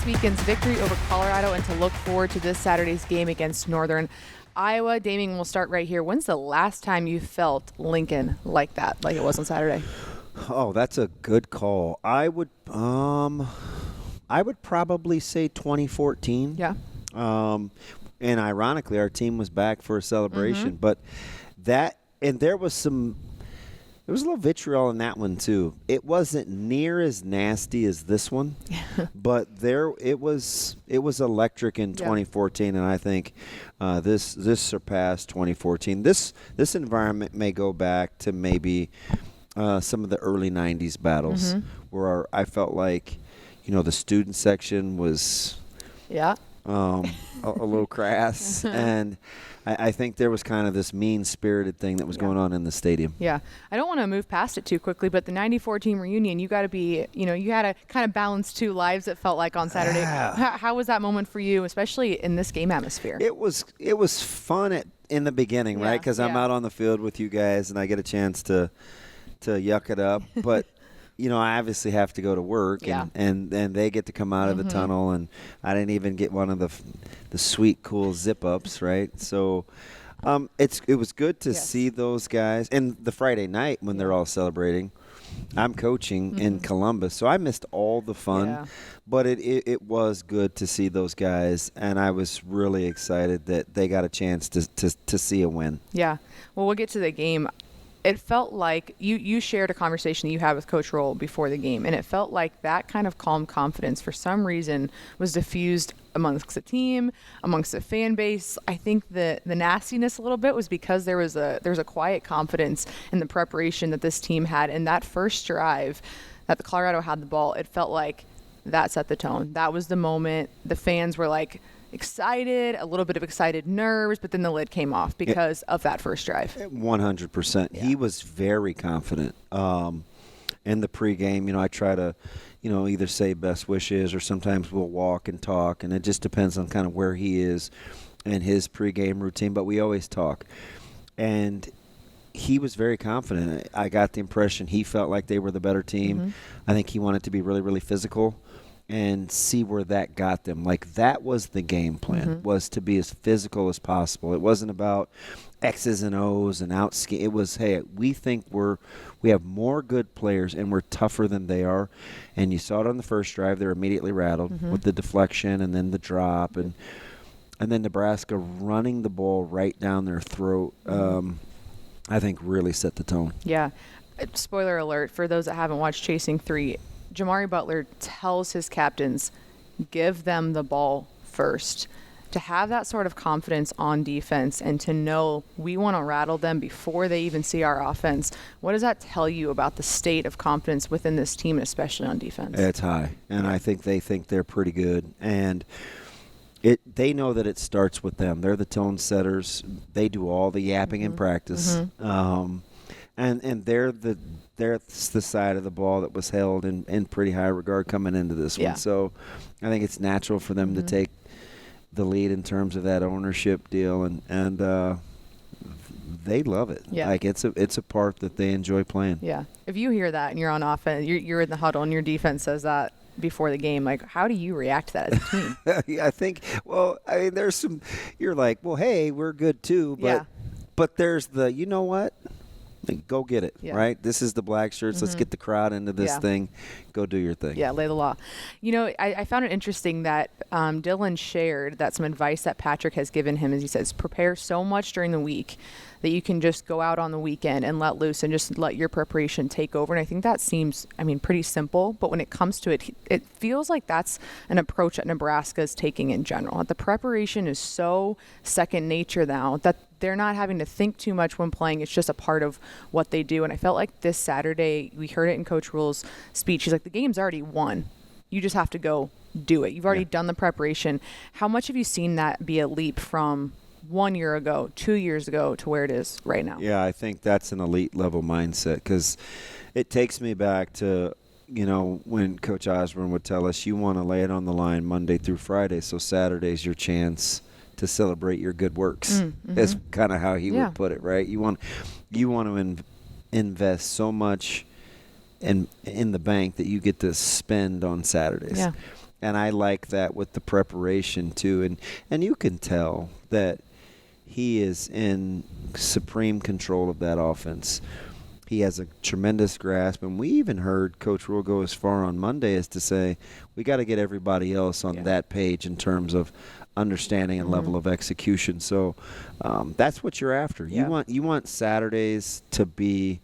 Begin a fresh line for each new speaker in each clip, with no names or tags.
last weekend's victory over Colorado and to look forward to this Saturday's game against Northern Iowa. Damon, we'll start right here. When's the last time you felt Lincoln like that, like it was on Saturday?
Oh, that's a good call. I would probably say 2014.
Yeah.
And ironically, our team was back for a celebration. But there was a little vitriol in that one too. It wasn't near as nasty as this one, but it was electric in 2014, and I think this surpassed 2014. This environment may go back to maybe some of the early 90s battles where I felt like, the student section was a little crass, and I think there was kind of this mean-spirited thing that was going on in the stadium.
Yeah. I don't want to move past it too quickly, but the 94 team reunion, you got to be, you had to kind of balance two lives, it felt like, on Saturday. How was that moment for you, especially in this game atmosphere?
It was fun in the beginning, right? Because I'm out on the field with you guys, and I get a chance to yuck it up. But I obviously have to go to work, and they get to come out of the tunnel, and I didn't even get one of the sweet, cool zip-ups, right? So it was good to see those guys. And the Friday night when they're all celebrating, I'm coaching in Columbus, so I missed all the fun. But it was good to see those guys, and I was really excited that they got a chance to see a win. Yeah.
Well, we'll get to the game. It felt like you shared a conversation that you had with Coach Roll before the game, and it felt like that kind of calm confidence for some reason was diffused amongst the team, amongst the fan base. I think the nastiness a little bit was because there was a quiet confidence in the preparation that this team had. In that first drive that the Colorado had the ball, it felt like that set the tone. That was the moment. The fans were like excited, a little bit of excited nerves, but then the lid came off because of that first drive.
100%. Yeah. He was very confident in the pregame. I try to, either say best wishes or sometimes we'll walk and talk, and it just depends on kind of where he is in his pregame routine, but we always talk. And he was very confident. I got the impression he felt like they were the better team. I think he wanted to be really, really physical and see where that got them. Like, that was the game plan, was to be as physical as possible. It wasn't about X's and O's and out-scheme. It was, hey, we think we have more good players and we're tougher than they are. And you saw it on the first drive. They were immediately rattled with the deflection and then the drop. And then Nebraska running the ball right down their throat, I think really set the tone.
Yeah. Spoiler alert, for those that haven't watched Chasing 3, Jamari Butler tells his captains, give them the ball first. To have that sort of confidence on defense and to know we want to rattle them before they even see our offense, what does that tell you about the state of confidence within this team, especially on defense?
It's high, and I think they think they're pretty good. And they know that it starts with them. They're the tone setters. They do all the yapping in practice. And they're the side of the ball that was held in pretty high regard coming into this one. So I think it's natural for them to take the lead in terms of that ownership deal, and they love it. Yeah. Like, it's a part that they enjoy playing.
Yeah. If you hear that and you're on offense, you're in the huddle and your defense says that before the game, like, how do you react to that as a team?
I think, there's some, you're like, well, hey, we're good too, but there's the, you know what? Go get it, right? This is the black shirts. Let's get the crowd into this thing. Go do your thing.
Yeah, lay the law. I found it interesting that Dylan shared that some advice that Patrick has given him is he says, prepare so much during the week that you can just go out on the weekend and let loose and just let your preparation take over. And I think that seems, pretty simple. But when it comes to it, it feels like that's an approach that Nebraska is taking in general. The preparation is so second nature now that they're not having to think too much when playing. It's just a part of what they do. And I felt like this Saturday, we heard it in Coach Rule's speech. He's like, the game's already won. You just have to go do it. You've already done the preparation. How much have you seen that be a leap from 1 year ago, 2 years ago to where it is right now?
Yeah, I think that's an elite level mindset, because it takes me back to, when Coach Osborne would tell us, you want to lay it on the line Monday through Friday, so Saturday's your chance to celebrate your good works. That's kind of how he would put it, right? You want to invest so much in the bank that you get to spend on Saturdays. And I like that with the preparation too. And you can tell that he is in supreme control of that offense. He has a tremendous grasp, and we even heard Coach Rule go as far on Monday as to say we got to get everybody else on that page in terms of understanding and level of execution. So that's what you're after.
Yeah.
You want Saturdays to be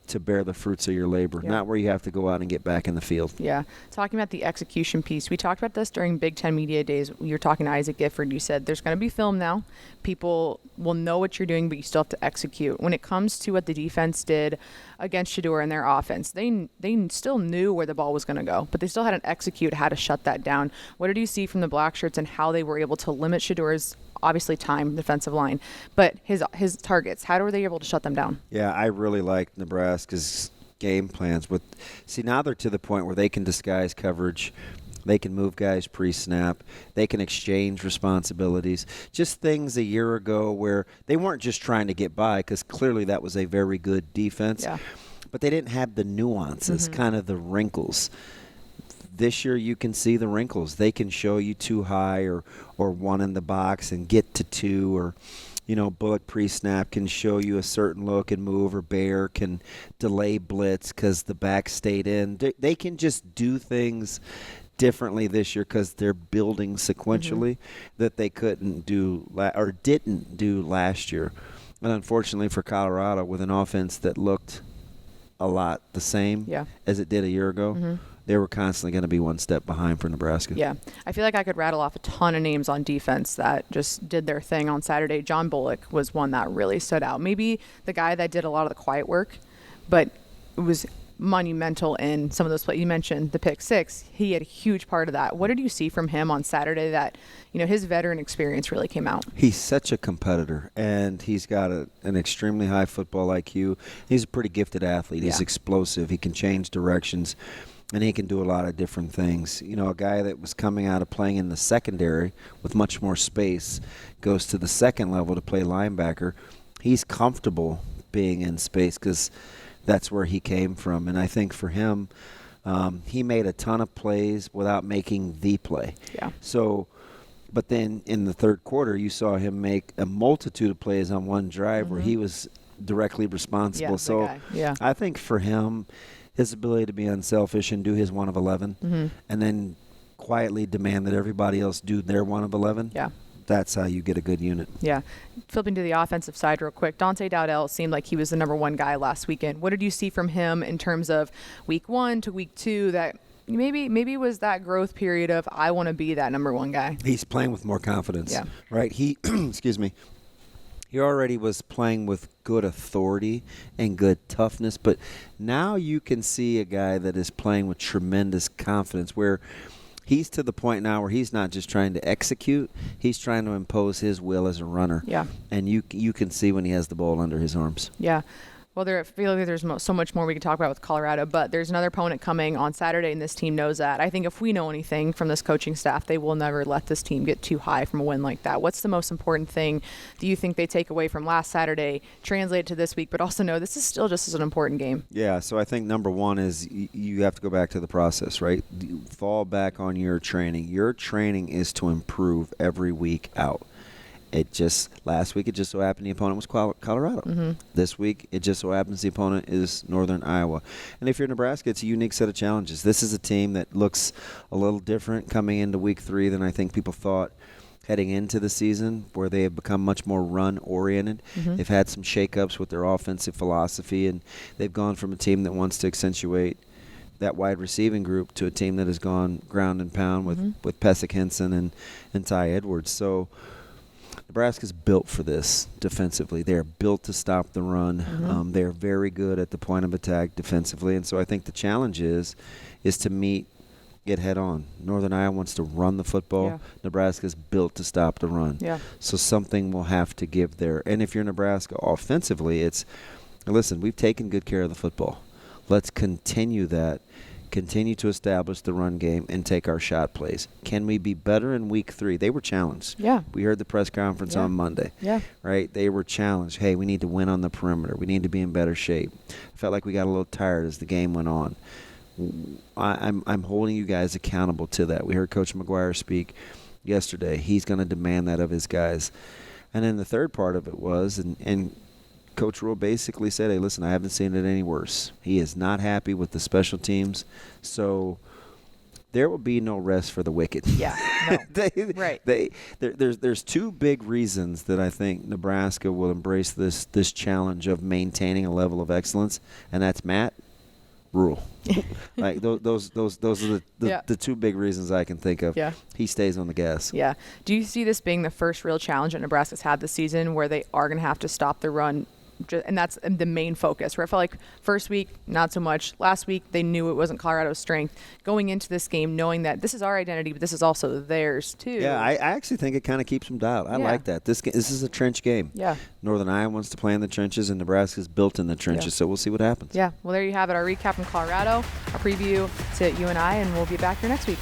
to bear the fruits of your labor, not where you have to go out and get back in the field.
Yeah. Talking about the execution piece, we talked about this during Big Ten Media Days. You were talking to Isaac Gifford. You said there's going to be film now. People will know what you're doing, but you still have to execute. When it comes to what the defense did against Shedeur and their offense, they still knew where the ball was going to go, but they still had to execute how to shut that down. What did you see from the Black Shirts and how they were able to limit Shedeur's obviously time defensive line, but his targets? How were they able to shut them down?
Yeah, I really like Nebraska's game plans. Now they're to the point where they can disguise coverage. They can move guys pre-snap. They can exchange responsibilities. Just things a year ago where they weren't just trying to get by, because clearly that was a very good defense.
Yeah.
But they didn't have the nuances, kind of the wrinkles. This year you can see the wrinkles. They can show you too high or one in the box and get to two, or Bullock pre-snap can show you a certain look and move, or Bear can delay blitz because the back stayed in. They can just do things differently this year because they're building sequentially that they couldn't do or didn't do last year. And unfortunately for Colorado, with an offense that looked a lot the same as it did a year ago, they were constantly going to be one step behind for Nebraska.
Yeah. I feel like I could rattle off a ton of names on defense that just did their thing on Saturday. John Bullock was one that really stood out. Maybe the guy that did a lot of the quiet work, but it was monumental in some of those plays. You mentioned the pick six. He had a huge part of that. What did you see from him on Saturday that, his veteran experience really came out?
He's such a competitor, and he's got an extremely high football IQ. He's a pretty gifted athlete. He's explosive. He can change directions, and he can do a lot of different things. A guy that was coming out of playing in the secondary with much more space goes to the second level to play linebacker. He's comfortable being in space because that's where he came from. And I think for him, he made a ton of plays without making the play.
Yeah.
So, but then in the third quarter, you saw him make a multitude of plays on one drive where he was directly responsible. I think for him, his ability to be unselfish and do his 1 of 11 and then quietly demand that everybody else do their 1 of 11.
Yeah.
That's how you get a good unit.
Yeah. Flipping to the offensive side real quick, Dante Dowdell seemed like he was the number one guy last weekend. What did you see from him in terms of week 1 to week 2 that maybe was that growth period of I want to be that number one guy?
He's playing with more confidence.
Yeah.
Right? He, excuse me, he already was playing with good authority and good toughness, but now you can see a guy that is playing with tremendous confidence where he's to the point now where he's not just trying to execute, he's trying to impose his will as a runner.
Yeah.
And you can see when he has the ball under his arms.
Yeah. Well, I feel like there's so much more we could talk about with Colorado, but there's another opponent coming on Saturday, and this team knows that. I think if we know anything from this coaching staff, they will never let this team get too high from a win like that. What's the most important thing do you think they take away from last Saturday, translate it to this week, but also know this is still just as an important game?
Yeah, so I think number one is you have to go back to the process, right? You fall back on your training. Your training is to improve every week out. Last week it just so happened the opponent was Colorado. This week it just so happens the opponent is Northern Iowa. And if you're Nebraska, it's a unique set of challenges. This is a team that looks a little different coming into week 3 than I think people thought heading into the season, where they have become much more run-oriented. They've had some shakeups with their offensive philosophy, and they've gone from a team that wants to accentuate that wide receiving group to a team that has gone ground and pound with Pesic Henson and Ty Edwards. So Nebraska's built for this defensively. They are built to stop the run. They're very good at the point of attack defensively. And so I think the challenge is to meet it head on. Northern Iowa wants to run the football.
Yeah.
Nebraska's built to stop the run.
Yeah.
So something will have to give there. And if you're Nebraska offensively, listen, we've taken good care of the football. Let's continue that. Continue to establish the run game and take our shot plays. Can we be better in week 3? They were challenged.
Yeah.
We heard the press conference on Monday.
Yeah.
Right? They were challenged. Hey, we need to win on the perimeter. We need to be in better shape. I felt like we got a little tired as the game went on. I'm holding you guys accountable to that. We heard Coach McGuire speak yesterday. He's going to demand that of his guys. And then the third part of it was, and Coach Rule basically said, hey, listen, I haven't seen it any worse. He is not happy with the special teams. So there will be no rest for the wicked.
Yeah, no. Right.
There's two big reasons that I think Nebraska will embrace this challenge of maintaining a level of excellence, and that's Matt, Rule. Like those are the two big reasons I can think of.
Yeah.
He stays on the gas.
Yeah. Do you see this being the first real challenge that Nebraska's had this season where they are going to have to stop the run? And that's the main focus, where I felt like first week, not so much. Last week, they knew it wasn't Colorado's strength. Going into this game, knowing that this is our identity, but this is also theirs, too.
Yeah, I actually think it kind of keeps them dialed. I like that. This is a trench game.
Yeah.
Northern Iowa wants to play in the trenches, and Nebraska's built in the trenches, so we'll see what happens.
Yeah. Well, there you have it, our recap from Colorado, our preview to UNI, and we'll be back here next week.